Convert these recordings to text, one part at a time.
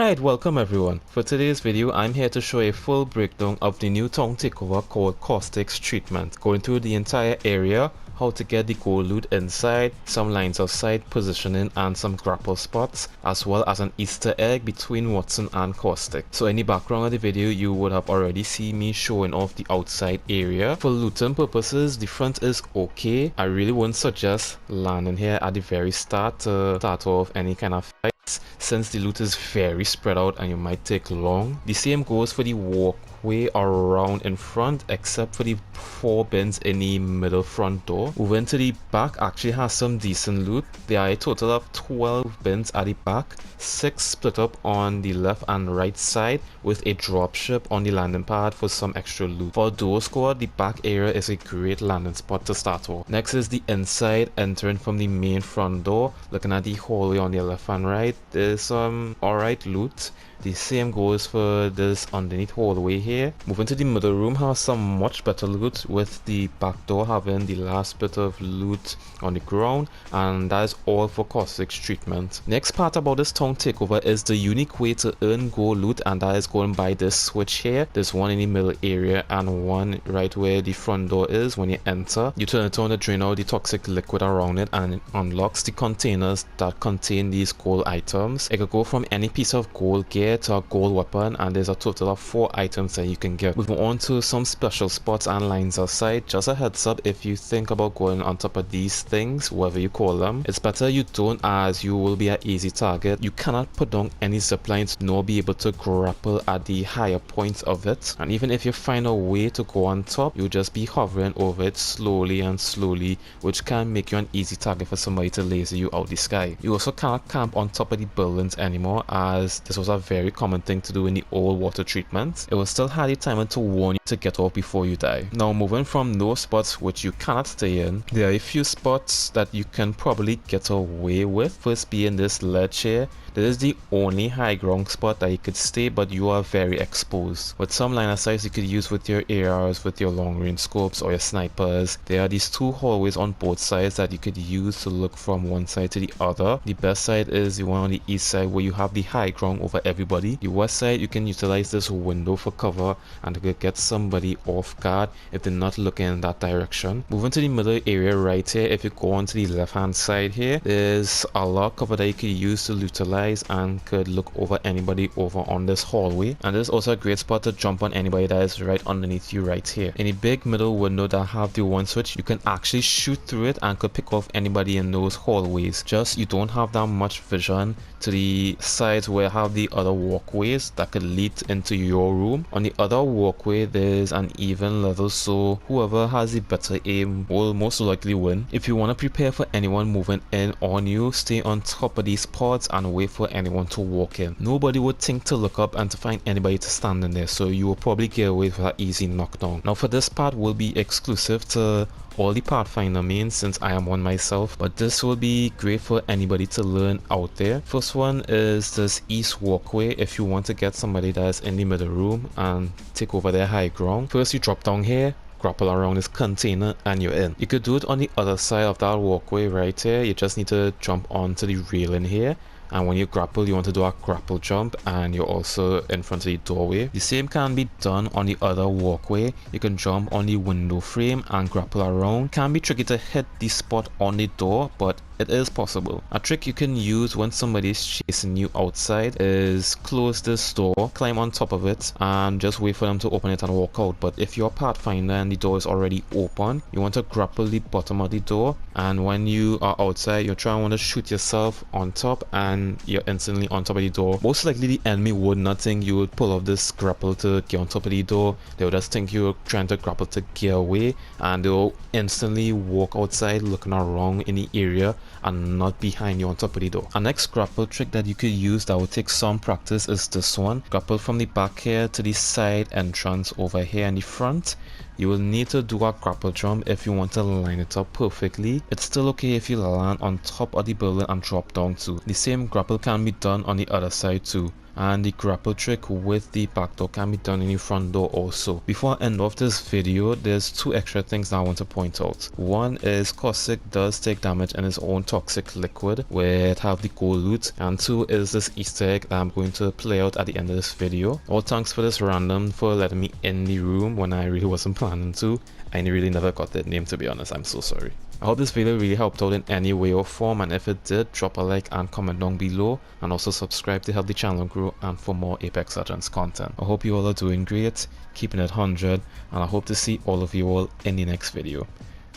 Alright, welcome everyone. For today's video, I'm here to show a full breakdown of the new town takeover called Caustic's treatment. Going through the entire area, how to get the gold loot inside, some lines of sight, positioning, and some grapple spots, as well as an Easter egg between Watson and Caustic. So in the background of the video, you would have already seen me showing off the outside area. For looting purposes, the front is okay. I really wouldn't suggest landing here at the very start to start off any kind of fight, since the loot is very spread out and you might take long. The same goes for the walkway around in front, except for the 4 bins in the middle front door. Moving to the back actually has some decent loot. There are a total of 12 bins at the back, 6 split up on the left and right side with a dropship on the landing pad for some extra loot. For duo squad, the back area is a great landing spot to start off. Next is the inside, entering from the main front door. Looking at the hallway on the left and right, there's some alright loot. The same goes for this underneath hallway here. Moving to the middle room has some much better loot, with the back door having the last bit of loot on the ground, and that is all for Caustic's treatment. Next part about this town takeover is the unique way to earn gold loot, and that is going by this switch here. There's one in the middle area and one right where the front door is. When you enter, you turn it on to drain out the toxic liquid around it, and it unlocks the containers that contain these gold items. It could go from any piece of gold gear to a gold weapon, and there's a total of 4 items that you can get. Moving on to some special spots and lines of sight. Just a heads up, if you think about going on top of these things, whatever you call them, it's better you don't, as you will be an easy target. You cannot put down any zip lines nor be able to grapple at the higher points of it, and even if you find a way to go on top, you'll just be hovering over it slowly and slowly, which can make you an easy target for somebody to laser you out the sky. You also cannot camp on top of the buildings anymore, as this was a very common thing to do in the old water treatment. It will still have the timer to warn you to get off before you die. Now, moving from those spots which you cannot stay in, there are a few spots that you can probably get away with. First being this ledge here. This is the only high ground spot that you could stay, but you are very exposed. With some line of sight you could use with your ARs, with your long range scopes or your snipers. There are these 2 hallways on both sides that you could use to look from one side to the other. The best side is the one on the east side, where you have the high ground over everybody. The west side, you can utilize this window for cover and to get somebody off guard if they're not looking in that direction. Moving to the middle area right here, if you go on to the left hand side here, there's a lot of cover that you could use to utilize and could look over anybody over on this hallway. And this is also a great spot to jump on anybody that is right underneath you right here. In a big middle window that have the one switch, you can actually shoot through it and could pick off anybody in those hallways. Just you don't have that much vision to the sides where have the other walkways that could lead into your room. On the other walkway, there's an even level, so whoever has the better aim will most likely win. If you want to prepare for anyone moving in on you, stay on top of these pods and wait for anyone to walk in. Nobody would think to look up and to find anybody to stand in there, so you will probably get away with an easy knockdown. Now for this part will be exclusive to all the Pathfinder mains, since I am one myself, but this will be great for anybody to learn out there. First one is this east walkway. If you want to get somebody that's in the middle room and take over their high ground, first you drop down here, grapple around this container, and you're in. You could do it on the other side of that walkway right here. You just need to jump onto the railing here, and when you grapple, you want to do a grapple jump, and you're also in front of the doorway. The same can be done on the other walkway. You can jump on the window frame and grapple around. Can be tricky to hit the spot on the door, but it is possible. A trick you can use when somebody is chasing you outside is close this door, climb on top of it, and just wait for them to open it and walk out. But if you're a Pathfinder and the door is already open, you want to grapple the bottom of the door, and when you are outside, you're trying to want to shoot yourself on top, and you're instantly on top of the door. Most likely the enemy would not think you would pull off this grapple to get on top of the door. They would just think you're trying to grapple to get away, and they'll instantly walk outside looking around in the area and not behind you on top of the door. Our next grapple trick that you could use that will take some practice is this one. Grapple from the back here to the side entrance over here in the front. You will need to do a grapple jump if you want to line it up perfectly. It's still okay if you land on top of the building and drop down too. The same grapple can be done on the other side too. and the grapple trick with the back door can be done in the front door also. Before I end off this video, there's two extra things that I want to point out. One is Caustic does take damage in his own toxic liquid where it have the gold loot, and two is this Easter egg that I'm going to play out at the end of this video. All thanks for this random for letting me in the room when I really wasn't planning to. I really never got that name, to be honest. I'm so sorry. I hope this video really helped out in any way or form, and if it did, drop a like and comment down below, and also subscribe to help the channel grow and for more Apex Legends content. I hope you all are doing great, keeping it 100, and I hope to see all of you all in the next video.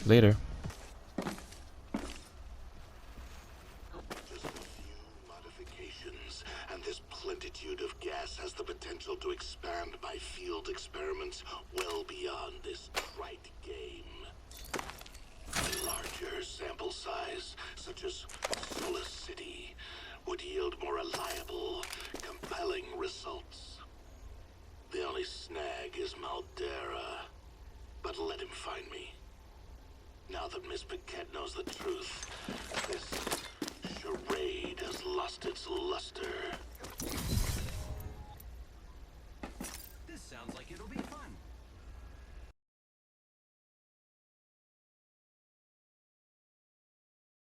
Later. And this plentitude of gas has the potential to expand my field experiments well beyond this trite game. A larger sample size, such as Solar City, would yield more reliable, compelling results. The only snag is Maldera, but let him find me. Now that Miss Paquette knows the truth, this charade has lost its luster.